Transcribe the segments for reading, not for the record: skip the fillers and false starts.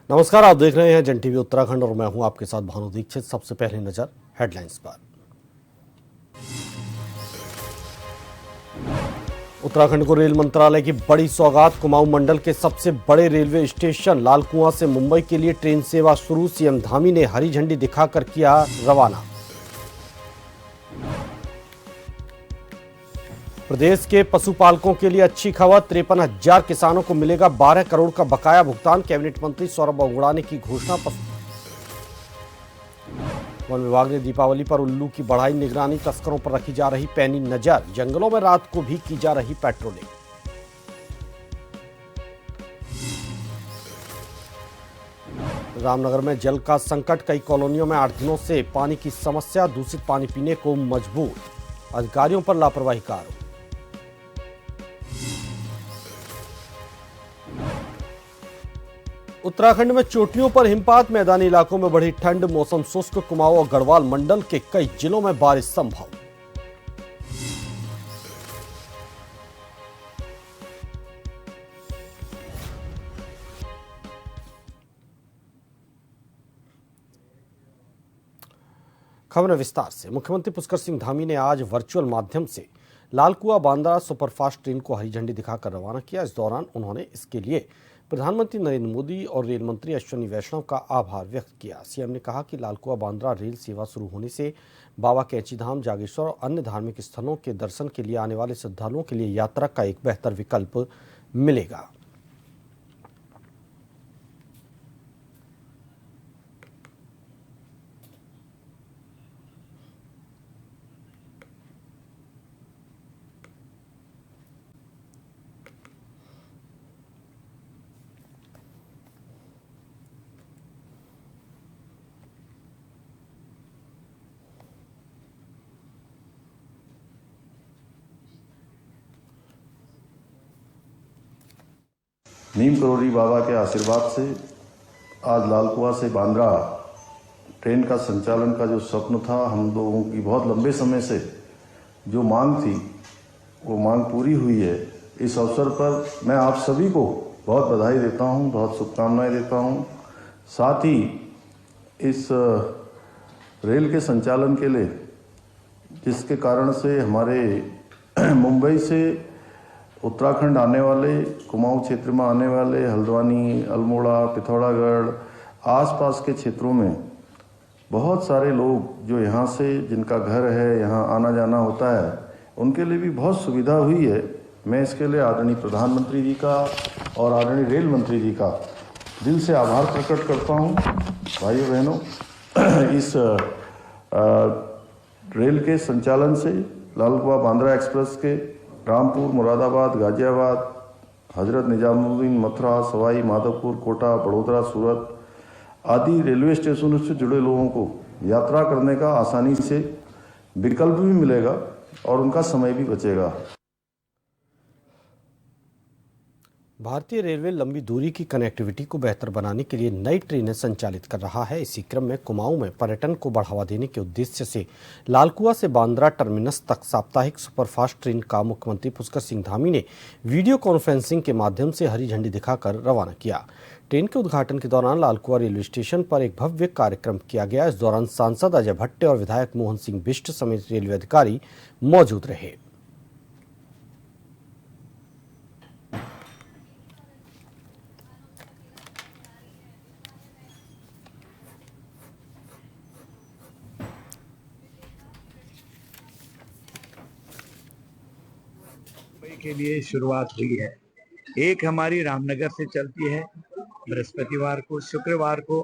नमस्कार, आप देख रहे हैं जन टीवी उत्तराखंड और मैं हूं आपके साथ भानु दीक्षित। सबसे पहले नजर हेडलाइंस पर। उत्तराखंड को रेल मंत्रालय की बड़ी सौगात। कुमाऊं मंडल के सबसे बड़े रेलवे स्टेशन लालकुआं से मुंबई के लिए ट्रेन सेवा शुरू। सीएम धामी ने हरी झंडी दिखाकर किया रवाना। प्रदेश के पशुपालकों के लिए अच्छी खबर। 53,000 किसानों को मिलेगा 12 करोड़ का बकाया भुगतान। कैबिनेट मंत्री सौरभ बंगुड़ा ने की घोषणा। वन विभाग ने दीपावली पर उल्लू की बढ़ाई निगरानी। तस्करों पर रखी जा रही पैनी नजर। जंगलों में रात को भी की जा रही पेट्रोलिंग। रामनगर में जल का संकट। कई कॉलोनियों में 8 दिनों से पानी की समस्या। दूषित पानी पीने को मजबूर। अधिकारियों पर लापरवाही का आरोप। उत्तराखंड में चोटियों पर हिमपात। मैदानी इलाकों में बढ़ी ठंड। मौसम शुष्क। कुमाऊं और गढ़वाल मंडल के कई जिलों में बारिश संभव। खबरें विस्तार से। मुख्यमंत्री पुष्कर सिंह धामी ने आज वर्चुअल माध्यम से लालकुआं बांद्रा सुपरफास्ट ट्रेन को हरी झंडी दिखाकर रवाना किया। इस दौरान उन्होंने इसके लिए प्रधानमंत्री नरेंद्र मोदी और रेल मंत्री अश्विनी वैष्णव का आभार व्यक्त किया। सीएम ने कहा कि लालकुआं बांद्रा रेल सेवा शुरू होने से बाबा कैंचीधाम, जागेश्वर और अन्य धार्मिक स्थलों के दर्शन के लिए आने वाले श्रद्धालुओं के लिए यात्रा का एक बेहतर विकल्प मिलेगा। नीम करोड़ी बाबा के आशीर्वाद से आज लालकुआं से बांद्रा ट्रेन का संचालन का जो स्वप्न था, हम लोगों की बहुत लंबे समय से जो मांग थी, वो मांग पूरी हुई है। इस अवसर पर मैं आप सभी को बहुत बधाई देता हूँ, बहुत शुभकामनाएं देता हूँ। साथ ही इस रेल के संचालन के लिए, जिसके कारण से हमारे मुंबई से उत्तराखंड आने वाले, कुमाऊं क्षेत्र में आने वाले, हल्द्वानी, अल्मोड़ा, पिथौरागढ़ आसपास के क्षेत्रों में बहुत सारे लोग जो यहाँ से, जिनका घर है, यहाँ आना जाना होता है, उनके लिए भी बहुत सुविधा हुई है। मैं इसके लिए आदरणीय प्रधानमंत्री जी का और आदरणीय रेल मंत्री जी का दिल से आभार प्रकट करता हूँ। भाइयों बहनों, इस रेल के संचालन से लालकुआं बांद्रा एक्सप्रेस के रामपुर, मुरादाबाद, गाजियाबाद, हजरत निजामुद्दीन, मथुरा, सवाई माधोपुर, कोटा, बड़ोदरा, सूरत आदि रेलवे स्टेशनों से जुड़े लोगों को यात्रा करने का आसानी से विकल्प भी मिलेगा और उनका समय भी बचेगा। भारतीय रेलवे लंबी दूरी की कनेक्टिविटी को बेहतर बनाने के लिए नई ट्रेनें संचालित कर रहा है। इसी क्रम में कुमाऊं में पर्यटन को बढ़ावा देने के उद्देश्य से लालकुआं से बांद्रा टर्मिनस तक साप्ताहिक सुपरफास्ट ट्रेन का मुख्यमंत्री पुष्कर सिंह धामी ने वीडियो कॉन्फ्रेंसिंग के माध्यम से हरी झंडी दिखाकर रवाना किया। ट्रेन के उद्घाटन के दौरान लालकुआं रेलवे स्टेशन पर एक भव्य कार्यक्रम किया गया। इस दौरान सांसद अजय भट्टे और विधायक मोहन सिंह बिष्ट समेत रेलवे अधिकारी मौजूद रहे। के लिए शुरुआत हुई है। एक हमारी रामनगर से चलती है बृहस्पतिवार को, शुक्रवार को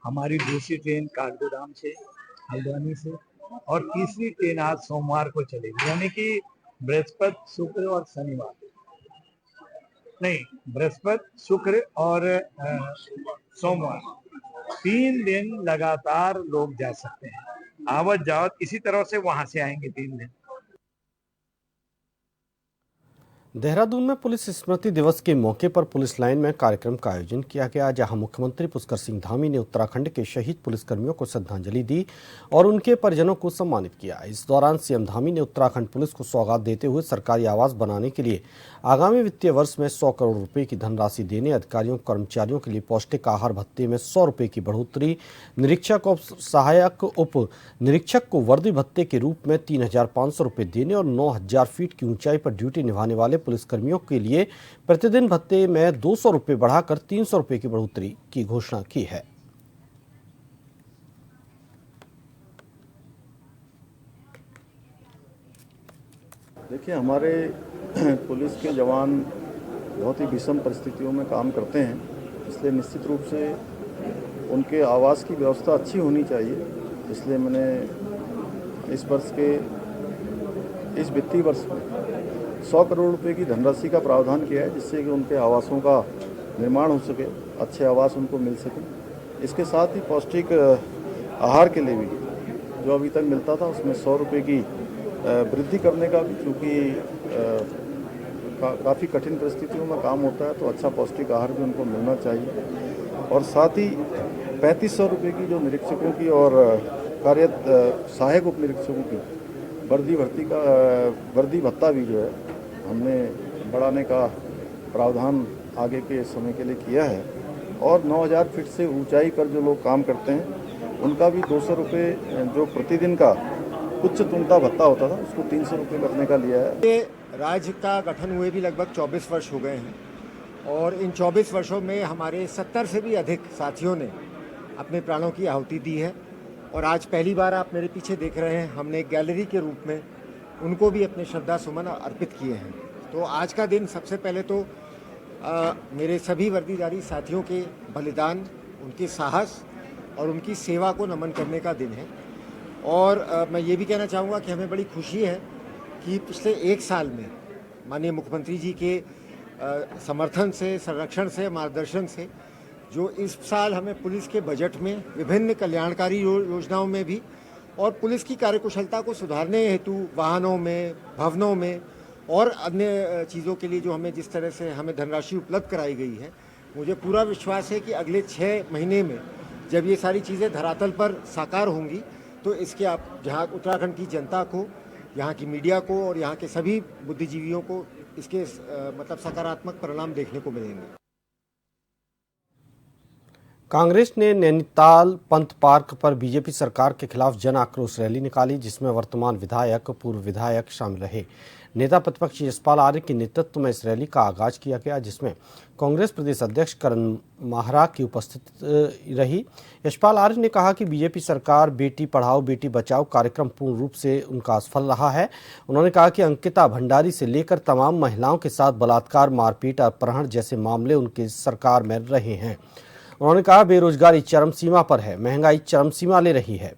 हमारी दूसरी ट्रेन काठगोदाम से, हल्द्वानी से, और तीसरी ट्रेन आज सोमवार को चलेगी। यानी कि बृहस्पति, शुक्र और शनिवार, नहीं, बृहस्पति, शुक्र और सोमवार 3 दिन लगातार लोग जा सकते हैं, आवत जावत इसी तरह से वहां से आएंगे 3 दिन। देहरादून में पुलिस स्मृति दिवस के मौके पर पुलिस लाइन में कार्यक्रम का आयोजन किया गया, जहां मुख्यमंत्री पुष्कर सिंह धामी ने उत्तराखंड के शहीद पुलिसकर्मियों को श्रद्धांजलि दी और उनके परिजनों को सम्मानित किया। इस दौरान सीएम धामी ने उत्तराखंड पुलिस को सौगात देते हुए सरकारी आवास बनाने के लिए आगामी वित्तीय वर्ष में 100 करोड़ रुपए की धनराशि देने, अधिकारियों कर्मचारियों के लिए पौष्टिक आहार भत्ते में 100 रुपए की बढ़ोतरी, निरीक्षक और सहायक उप निरीक्षक को वर्दी भत्ते के रूप में 3,500 रुपए देने और 9,000 फीट की ऊंचाई पर ड्यूटी निभाने वाले पुलिसकर्मियों के लिए प्रतिदिन भत्ते में 200 रुपए बढ़ाकर 300 रुपए की बढ़ोतरी की घोषणा की है। देखिए, हमारे पुलिस के जवान बहुत ही विषम परिस्थितियों में काम करते हैं, इसलिए निश्चित रूप से उनके आवास की व्यवस्था अच्छी होनी चाहिए। इसलिए मैंने इस वर्ष के इस वित्तीय वर्ष में 100 करोड़ रुपए की धनराशि का प्रावधान किया है, जिससे कि उनके आवासों का निर्माण हो सके, अच्छे आवास उनको मिल सके। इसके साथ ही पौष्टिक आहार के लिए भी जो अभी तक मिलता था उसमें 100 रुपये की वृद्धि करने का भी, क्योंकि काफ़ी कठिन परिस्थितियों में काम होता है तो अच्छा पौष्टिक आहार भी उनको मिलना चाहिए। और साथ ही 3500 रुपये की जो निरीक्षकों की और कार्यरत सहायक उप निरीक्षकों की वर्दी भत्ता भी जो है हमने बढ़ाने का प्रावधान आगे के समय के लिए किया है। और 9,000 फीट से ऊंचाई पर जो लोग काम करते हैं उनका भी 200 रुपये जो प्रतिदिन का उच्च तुंगता भत्ता होता था उसको 300 रुपये करने का लिया है। राज्य का गठन हुए भी लगभग 24 वर्ष हो गए हैं और इन 24 वर्षों में हमारे 70 से भी अधिक साथियों ने अपने प्राणों की आहुति दी है। और आज पहली बार आप मेरे पीछे देख रहे हैं, हमने एक गैलरी के रूप में उनको भी अपने श्रद्धा सुमन अर्पित किए हैं। तो आज का दिन सबसे पहले तो मेरे सभी वर्दीधारी साथियों के बलिदान, उनके साहस और उनकी सेवा को नमन करने का दिन है। और मैं ये भी कहना चाहूँगा कि हमें बड़ी खुशी है कि पिछले 1 साल में माननीय मुख्यमंत्री जी के समर्थन से, संरक्षण से, मार्गदर्शन से जो इस साल हमें पुलिस के बजट में विभिन्न कल्याणकारी योजनाओं में भी और पुलिस की कार्यकुशलता को सुधारने हेतु वाहनों में, भवनों में और अन्य चीज़ों के लिए जो हमें जिस तरह से हमें धनराशि उपलब्ध कराई गई है, मुझे पूरा विश्वास है कि अगले 6 महीने में जब ये सारी चीज़ें धरातल पर साकार होंगी तो इसके आप जहाँ उत्तराखंड की जनता को, यहाँ की मीडिया को और यहाँ के सभी बुद्धिजीवियों को इसके मतलब सकारात्मक परिणाम देखने को मिलेंगे। कांग्रेस ने नैनीताल पंत पार्क पर बीजेपी सरकार के खिलाफ जन आक्रोश रैली निकाली, जिसमें वर्तमान विधायक, पूर्व विधायक शामिल रहे। नेता प्रतिपक्ष यशपाल आर्य के नेतृत्व में इस रैली का आगाज किया गया, जिसमें कांग्रेस प्रदेश अध्यक्ष करण माहरा की उपस्थिति रही। यशपाल आर्य ने कहा कि बीजेपी सरकार बेटी पढ़ाओ बेटी बचाओ कार्यक्रम पूर्ण रूप से उनका असफल रहा है। उन्होंने कहा कि अंकिता भंडारी से लेकर तमाम महिलाओं के साथ बलात्कार, मारपीट, अपहरण जैसे मामले उनकी सरकार में रहे हैं। उन्होंने कहा बेरोजगारी चरम सीमा पर है, महंगाई चरम सीमा ले रही है।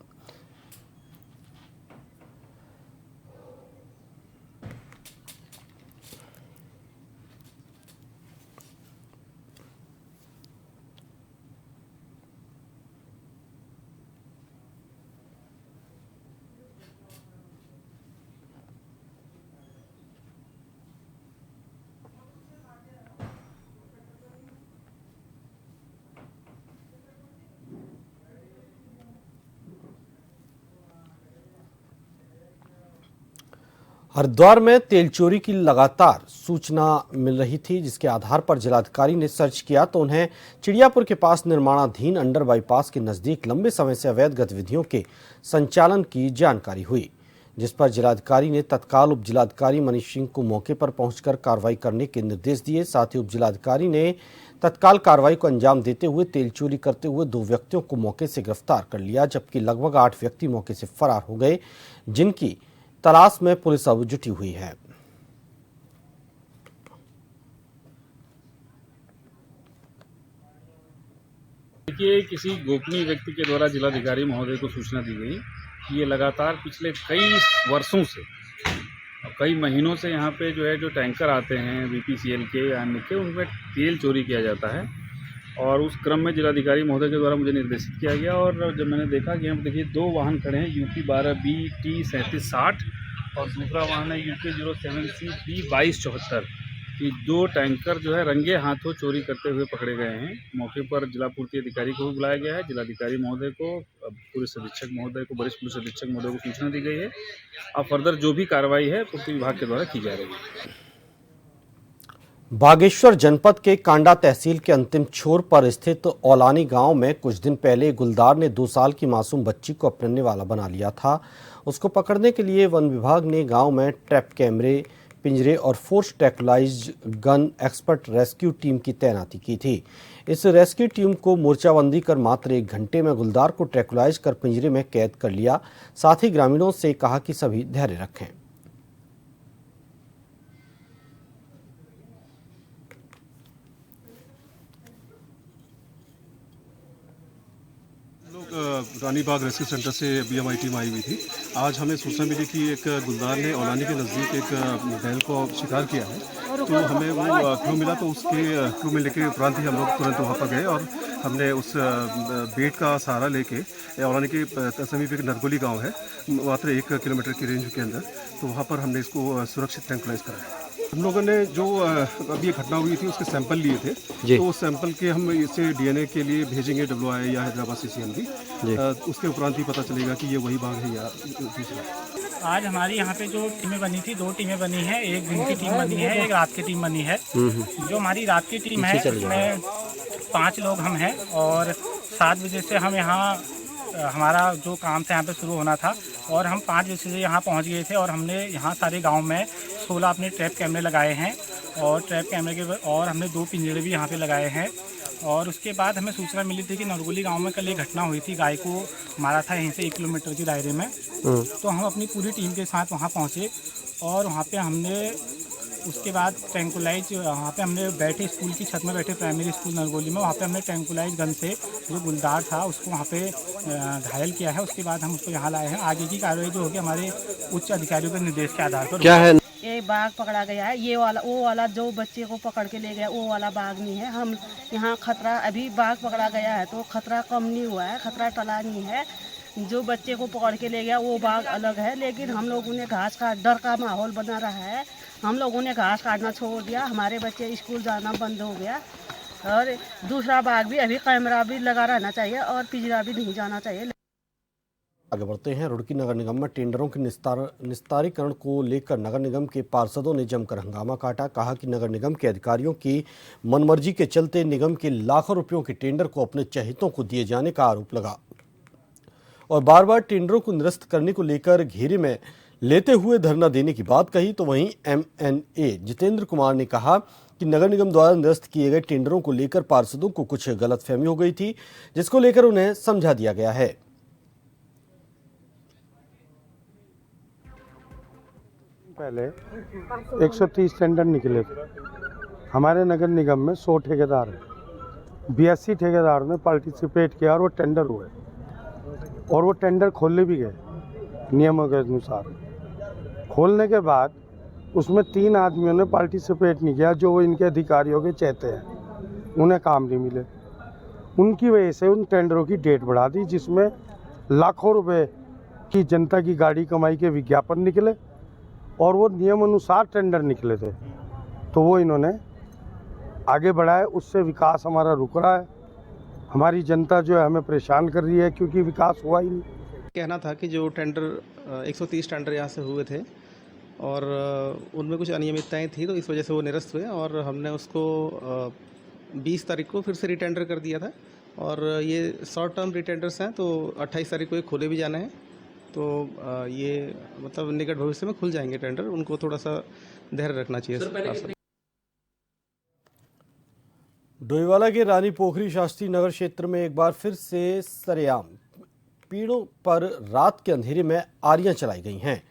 हरिद्वार में तेल चोरी की लगातार सूचना मिल रही थी, जिसके आधार पर जिलाधिकारी ने सर्च किया तो उन्हें चिड़ियापुर के पास निर्माणाधीन अंडर बाईपास के नजदीक लंबे समय से अवैध गतिविधियों के संचालन की जानकारी हुई, जिस पर जिलाधिकारी ने तत्काल उप जिलाधिकारी मनीष सिंह को मौके पर पहुंचकर कार्रवाई करने के निर्देश दिए। साथ ही उप जिलाधिकारी ने तत्काल कार्रवाई को अंजाम देते हुए तेल चोरी करते हुए 2 व्यक्तियों को मौके से गिरफ्तार कर लिया, जबकि लगभग 8 व्यक्ति मौके से फरार हो गए, जिनकी तलाश में पुलिस अब जुटी हुई है। देखिए, किसी गोपनीय व्यक्ति के द्वारा जिलाधिकारी महोदय को सूचना दी गई कि ये लगातार पिछले कई वर्षों से, कई महीनों से यहाँ पे जो टैंकर आते हैं बीपीसीएल के या अन्य के, उनमें तेल चोरी किया जाता है। और उस क्रम में जिलाधिकारी महोदय के द्वारा मुझे निर्देशित किया गया और जब मैंने देखा कि हम देखिए 2 वाहन खड़े हैं UP 12BT3760 और दूसरा वाहन है UK 07CP 2274 कि 2 टैंकर जो है रंगे हाथों चोरी करते हुए पकड़े गए हैं। मौके पर जिला पूर्ति अधिकारी को भी बुलाया गया है, जिलाधिकारी महोदय को, पुलिस अधीक्षक महोदय को, वरिष्ठ पुलिस अधीक्षक महोदय को सूचना दी गई है। अब फर्दर जो भी कार्रवाई है पूर्ति विभाग के द्वारा की जा रही है। बागेश्वर जनपद के कांडा तहसील के अंतिम छोर पर स्थित औलानी गांव में कुछ दिन पहले गुलदार ने 2 साल की मासूम बच्ची को अपनाने वाला बना लिया था। उसको पकड़ने के लिए वन विभाग ने गांव में ट्रैप कैमरे, पिंजरे और force tranquilised gun expert rescue team की तैनाती की थी। इस रेस्क्यू टीम को मोर्चाबंदी कर मात्र 1 घंटे में गुलदार को ट्रैंकुलाइज कर पिंजरे में कैद कर लिया। साथ ही ग्रामीणों से कहा कि सभी धैर्य रखें। रानी बाग रेस्क्यू सेंटर से BMI टीम आई हुई थी। आज हमें सूचना मिली कि एक गुलदार ने औलानी के नज़दीक एक बैल को शिकार किया है, तो हमें वो क्लू मिला, तो उसके क्लू मिलने के उपरांत ही हम लोग तुरंत वहाँ पर गए और हमने उस बेट का सहारा लेके औलानी के समीप एक नरगोली गांव है, मात्र 1 किलोमीटर की रेंज के अंदर, तो वहाँ पर हमने इसको सुरक्षित ट्रैंकुलाइज कराया। हम लोगों ने जो अभी ये घटना हुई थी उसके सैंपल लिए थे, तो उस सैंपल के हम इसे DNA के लिए भेजेंगे WI या हैदराबाद CCMB, उसके उपरांत ही पता चलेगा कि ये वही बाघ है या दूसरा। आज हमारी यहाँ पे जो टीमें बनी थी, 2 टीमें बनी है, एक दिन की टीम बनी है, एक रात की टीम बनी है। जो हमारी रात की टीम है उसमें 5 लोग हम हैं और 7 बजे से हम यहाँ हमारा जो काम था यहाँ पे शुरू होना था और हम 5 बजे से यहाँ पहुँच गए थे और हमने यहाँ सारे गांव में 16 अपने ट्रैप कैमरे लगाए हैं और ट्रैप कैमरे के और हमने 2 पिंजरे भी यहाँ पे लगाए हैं। और उसके बाद हमें सूचना मिली थी कि नरगोली गांव में कल एक घटना हुई थी, गाय को मारा था यहीं से 1 किलोमीटर के दायरे में। तो हम अपनी पूरी टीम के साथ वहाँ पहुँचे और वहाँ पे हमने उसके बाद ट्रैंकुलाइज, वहाँ पे हमने बैठे स्कूल की छत में बैठे, प्राइमरी स्कूल नरगोली में, वहाँ पे हमने ट्रैंकुलाइज गन से जो गुलदार था उसको वहाँ पे घायल किया है। उसके बाद हम उसको यहाँ लाए हैं। आगे की कार्रवाई जो होगी हमारे उच्च अधिकारियों के निर्देश के आधार पर। क्या है? ये बाघ पकड़ा गया है, ये वाला वो वाला जो बच्चे को पकड़ के ले गया वो वाला बाघ नहीं है। हम यहाँ खतरा, अभी बाघ पकड़ा गया है तो खतरा कम नहीं हुआ है, खतरा टला नहीं है। जो बच्चे को पकड़ के ले गया वो बाघ अलग है, लेकिन हम लोगों ने घास का डर का माहौल बना रहा है। हम लोगों ने घास काटना छोड़ दिया, हमारे बच्चे स्कूल जाना बंद हो गया। और दूसरा बाघ भी अभी कैमरा भी लगा रहना चाहिए और पिंजरा भी नहीं जाना चाहिए। आगे बढ़ते हैं। रुड़की नगर निगम में टेंडरों के निस्तारीकरण को लेकर नगर निगम के पार्षदों ने जमकर हंगामा काटा। कहा कि नगर निगम के अधिकारियों की मनमर्जी के चलते निगम के लाखों रुपयों के टेंडर को अपने चहेतों को दिए जाने का आरोप लगा और बार बार टेंडरों को निरस्त करने को लेकर घेरे में लेते हुए धरना देने की बात कही। तो वहीं MNA जितेंद्र कुमार ने कहा कि नगर निगम द्वारा निरस्त किए गए टेंडरों को लेकर पार्षदों को कुछ गलतफहमी हो गई थी, जिसको लेकर उन्हें समझा दिया गया है। पहले 130 टेंडर निकले थे। हमारे नगर निगम में 100 ठेकेदार हैं, 82 ठेकेदार ने पार्टिसिपेट किया और वो टेंडर हुए और वो टेंडर खोले भी गए नियमों के अनुसार। खोलने के बाद उसमें 3 आदमियों ने पार्टिसिपेट नहीं किया, जो इनके अधिकारियों के चहेते हैं, उन्हें काम नहीं मिले। उनकी वजह से उन टेंडरों की डेट बढ़ा दी, जिसमें लाखों रुपए की जनता की गाड़ी कमाई के विज्ञापन निकले और वो नियम अनुसार टेंडर निकले थे, तो वो इन्होंने आगे बढ़ाए। उससे विकास हमारा रुक रहा है। हमारी जनता जो है हमें परेशान कर रही है क्योंकि विकास हुआ ही नहीं। कहना था कि जो टेंडर 130 टेंडर यहाँ से हुए थे और उनमें कुछ अनियमितताएं थी, तो इस वजह से वो निरस्त हुए और हमने उसको 20 तारीख को फिर से रिटेंडर कर दिया था। और ये शॉर्ट टर्म रिटेंडर्स हैं, तो 28 तारीख को ये खोले भी जाने हैं, तो ये मतलब निकट भविष्य में खुल जाएंगे टेंडर। उनको थोड़ा सा धैर्य रखना चाहिए। डोईवाला के रानी पोखरी शास्त्री नगर क्षेत्र में एक बार फिर से सरेआम पेड़ों पर रात के अंधेरे में आरियां चलाई गई हैं,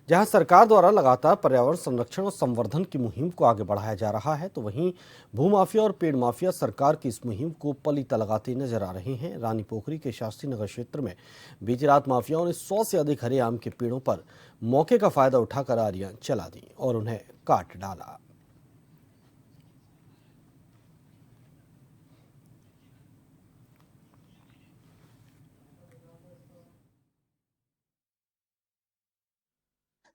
जहां सरकार द्वारा लगातार पर्यावरण संरक्षण और संवर्धन की मुहिम को आगे बढ़ाया जा रहा है। तो वहीं भूमाफिया और पेड़ माफिया सरकार की इस मुहिम को पलीता लगाते नजर आ रहे हैं। रानी पोखरी के शास्त्री नगर क्षेत्र में बीती रात माफियाओं ने 100 से अधिक हरे आम के पेड़ों पर मौके का फायदा उठाकर आरियां चला दी और उन्हें काट डाला।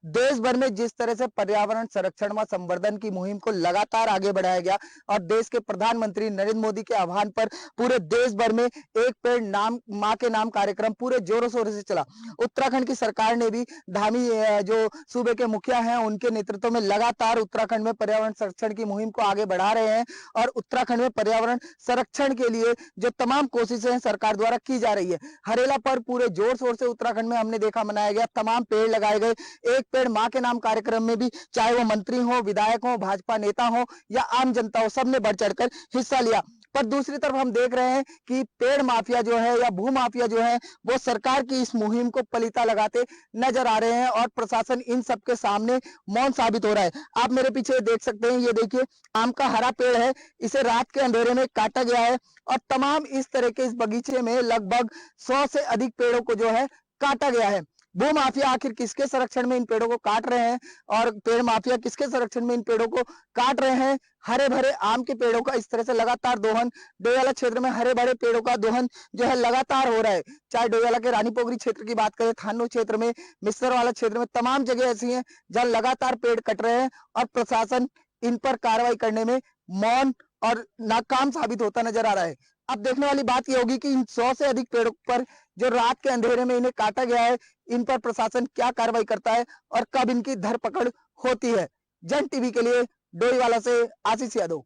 देश भर में जिस तरह से पर्यावरण संरक्षण व संवर्धन की मुहिम को लगातार आगे बढ़ाया गया और देश के प्रधानमंत्री नरेंद्र मोदी के आह्वान पर पूरे देश भर में एक पेड़ नाम माँ के नाम कार्यक्रम पूरे जोरों शोरों से चला। उत्तराखंड की सरकार ने भी धामी जो सूबे के मुखिया हैं उनके नेतृत्व में लगातार उत्तराखंड में पर्यावरण संरक्षण की मुहिम को आगे बढ़ा रहे हैं और उत्तराखंड में पर्यावरण संरक्षण के लिए जो तमाम कोशिशें हैं सरकार द्वारा की जा रही है। हरेला पर पूरे जोर शोर से उत्तराखंड में हमने देखा मनाया गया, तमाम पेड़ लगाए गए। एक पेड़ माँ के नाम कार्यक्रम में भी चाहे वो मंत्री हो, विधायक हो, भाजपा नेता हो या आम जनता हो, सबने बढ़ चढ़कर हिस्सा लिया। पर दूसरी तरफ हम देख रहे हैं कि पेड़ माफिया जो है या भू माफिया जो है वो सरकार की इस मुहिम को पलीता लगाते नजर आ रहे हैं और प्रशासन इन सबके सामने मौन साबित हो रहा है। आप मेरे पीछे देख सकते हैं, ये देखिए आम का हरा पेड़ है, इसे रात के अंधेरे में काटा गया है और तमाम इस तरह के इस बगीचे में लगभग 100 से अधिक पेड़ों को जो है काटा गया है। भू माफिया आखिर किसके संरक्षण में इन पेड़ों को काट रहे हैं और पेड़ माफिया किसके संरक्षण में इन पेड़ों को काट रहे हैं? हरे भरे आम के पेड़ों का इस तरह से लगातार दोहन, डोईवाला क्षेत्र में हरे भरे पेड़ों का दोहन जो है लगातार हो रहा है। चाहे डोईवाला के रानी पोखरी क्षेत्र की बात करें, थानो क्षेत्र में, मिस्सर वाला क्षेत्र में, तमाम जगह ऐसी हैं जहां लगातार पेड़ कट रहे हैं और प्रशासन इन पर कार्रवाई करने में मौन और नाकाम साबित होता नजर आ रहा है। अब देखने वाली बात यह होगी कि इन 100 से अधिक पेड़ों पर जो रात के अंधेरे में इन्हें काटा गया है, इन पर प्रशासन क्या कार्रवाई करता है और कब इनकी धरपकड़ होती है। जन टीवी के लिए डोईवाला से आशीष यादव।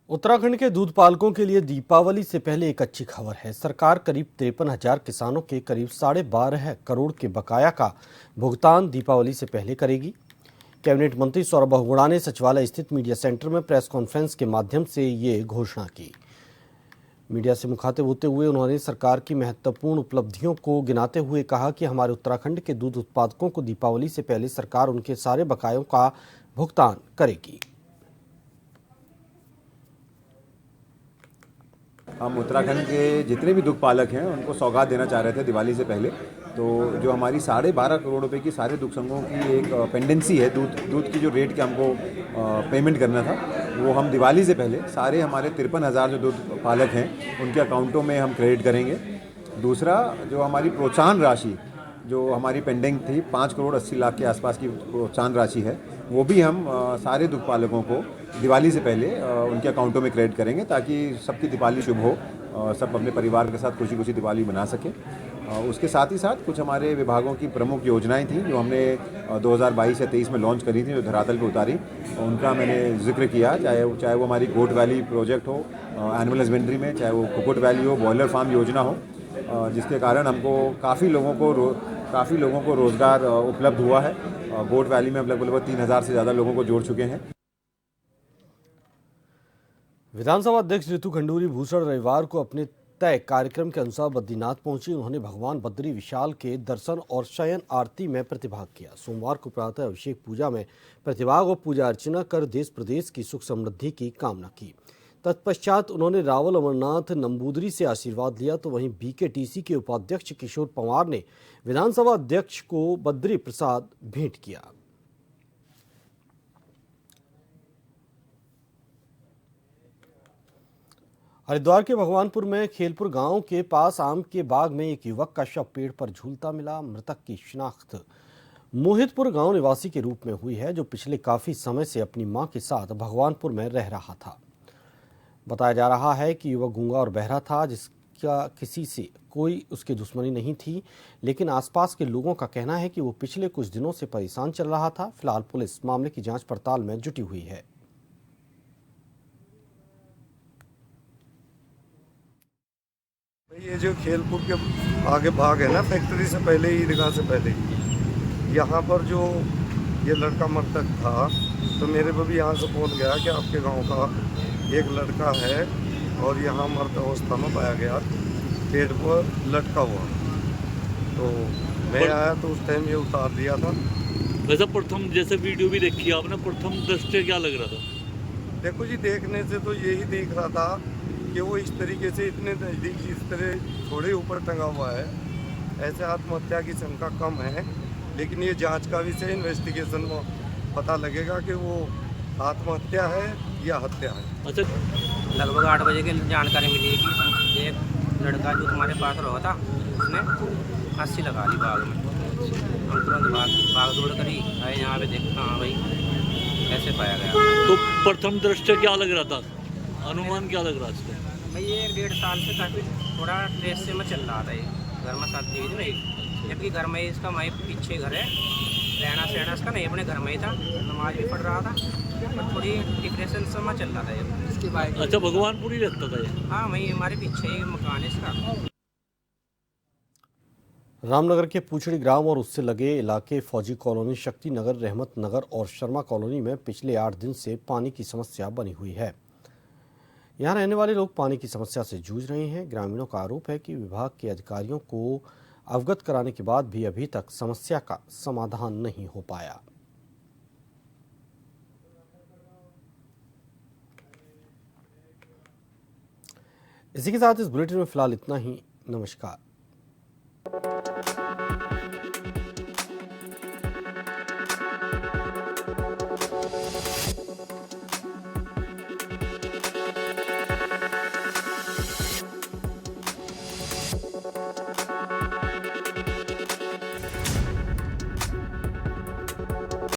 उत्तराखंड के दूध पालकों के लिए दीपावली से पहले एक अच्छी खबर है। सरकार करीब 53,000 किसानों के करीब 12.5 करोड़ के बकाया का भुगतान दीपावली से पहले करेगी। कैबिनेट मंत्री सौरभ बहुगुणा ने सचिवालय स्थित मीडिया सेंटर में प्रेस कॉन्फ्रेंस के माध्यम से ये घोषणा की। मीडिया से मुखातिब होते हुए उन्होंने सरकार की महत्वपूर्ण उपलब्धियों को गिनाते हुए कहा कि हमारे उत्तराखंड के दूध उत्पादकों को दीपावली से पहले सरकार उनके सारे बकायों का भुगतान करेगी। हम उत्तराखंड के जितने भी दुग्ध पालक हैं उनको सौगात देना चाह रहे थे दिवाली से पहले। तो जो हमारी 12.5 करोड़ रुपए की सारे दुग्ध संघों की एक पेंडेंसी है, दूध की जो रेट के हमको पेमेंट करना था, वो हम दिवाली से पहले सारे हमारे 53,000 जो दूध पालक हैं उनके अकाउंटों में हम क्रेडिट करेंगे। दूसरा, जो हमारी प्रोत्साहन राशि जो हमारी पेंडिंग थी 5 करोड़ 80 लाख के आसपास की प्रोत्साहन राशि है, वो भी हम सारे दुग्ध पालकों को दिवाली से पहले उनके अकाउंटों में क्रेडिट करेंगे ताकि सबकी दिवाली शुभ हो, सब अपने परिवार के साथ खुशी खुशी दिवाली मना सकें। उसके साथ ही साथ कुछ हमारे विभागों की प्रमुख योजनाएं थी जो हमने 2022 या 23 में लॉन्च करी थी, जो धरातल पे उतारी, उनका मैंने जिक्र किया। चाहे वो हमारी गोट वैली प्रोजेक्ट हो एनिमल हस्बेंड्री में, चाहे वो कुक्कुट वैली हो, बॉयलर फार्म योजना हो, जिसके कारण हमको काफ़ी लोगों को रोज़गार उपलब्ध हुआ है। गोट वैली में हम लगभग 3,000 से ज़्यादा लोगों को जोड़ चुके हैं। विधानसभा अध्यक्ष ऋतु खंडूरी भूषण रविवार को अपने तय कार्यक्रम के अनुसार बद्रीनाथ पहुंची। उन्होंने भगवान बद्री विशाल के दर्शन और शयन आरती में प्रतिभाग किया। सोमवार को प्रातः अभिषेक पूजा में प्रतिभाग और पूजा अर्चना कर देश प्रदेश की सुख समृद्धि की कामना की। तत्पश्चात उन्होंने रावल अमरनाथ नंबूदरी से आशीर्वाद लिया। तो वहीं बीकेटीसी के उपाध्यक्ष किशोर पंवार ने विधानसभा अध्यक्ष को बद्री प्रसाद भेंट किया। हरिद्वार के भगवानपुर में खेलपुर गांव के पास आम के बाग में एक युवक का शव पेड़ पर झूलता मिला। मृतक की शिनाख्त मोहितपुर गांव निवासी के रूप में हुई है, जो पिछले काफी समय से अपनी मां के साथ भगवानपुर में रह रहा था। बताया जा रहा है कि युवक गूंगा और बहरा था, जिसका किसी से कोई उसकी दुश्मनी नहीं थी, लेकिन आसपास के लोगों का कहना है कि वो पिछले कुछ दिनों से परेशान चल रहा था। फिलहाल पुलिस मामले की जांच पड़ताल में जुटी हुई है। ये जो खेलपुर के आगे भाग है ना, फैक्ट्री से पहले ही, ईदगाह से पहले ही, यहाँ पर जो ये लड़का मृतक था, तो मेरे को भी यहाँ से फोन गया कि आपके गांव का एक लड़का है और यहाँ मृत अवस्था में पाया गया, पेड़ पर लटका हुआ। तो मैं आया तो उस टाइम ये उतार दिया था। वैसे प्रथम जैसे वीडियो भी देखी आपने, प्रथम दृष्टया क्या लग रहा था? देखो जी, देखने से तो यही दिख रहा था कि वो इस तरीके से इतने नज़दीक इस तरह थोड़े ऊपर टंगा हुआ है। ऐसे आत्महत्या की शंका कम है, लेकिन ये जांच का विषय, इन्वेस्टिगेशन में पता लगेगा कि वो आत्महत्या है या हत्या है। अच्छा, लगभग 8 बजे की जानकारी मिली कि एक लड़का जो तुम्हारे पास रहा था, उसने 80 लगा ली बाग में। हम तुरंत भाग दौड़ करी आए यहाँ पे देखा, हाँ भाई कैसे पाया गया। तो प्रथम दृष्टया क्या लग रहा था, अनुमान क्या लग रहा था इसका? भाई ये 1.5 साल से काफ़ी थोड़ा ट्रेस से मैं चल रहा था, ये घर में शादी हुई थी मेरी, जबकि घर में ही इसका वहीं पीछे घर है, रहना सहना इसका नहीं अपने घर में ही था, नमाज भी पढ़ रहा था, पर थोड़ी डिप्रेशन से मैं चल रहा था ये। इसके बाद अच्छा, भगवानपुर ही रहता था ये? हाँ, वहीं हमारे पीछे ही मकान है इसका। रामनगर के पूछड़ी ग्राम और उससे लगे इलाके फौजी कॉलोनी, शक्ति नगर, रहमत नगर और शर्मा कॉलोनी में पिछले 8 दिन से पानी की समस्या बनी हुई है। यहाँ रहने वाले लोग पानी की समस्या से जूझ रहे हैं। ग्रामीणों का आरोप है कि विभाग के अधिकारियों को अवगत कराने के बाद भी अभी तक समस्या का समाधान नहीं हो पाया। इसी के साथ इस बुलेटिन में फिलहाल इतना ही। नमस्कार।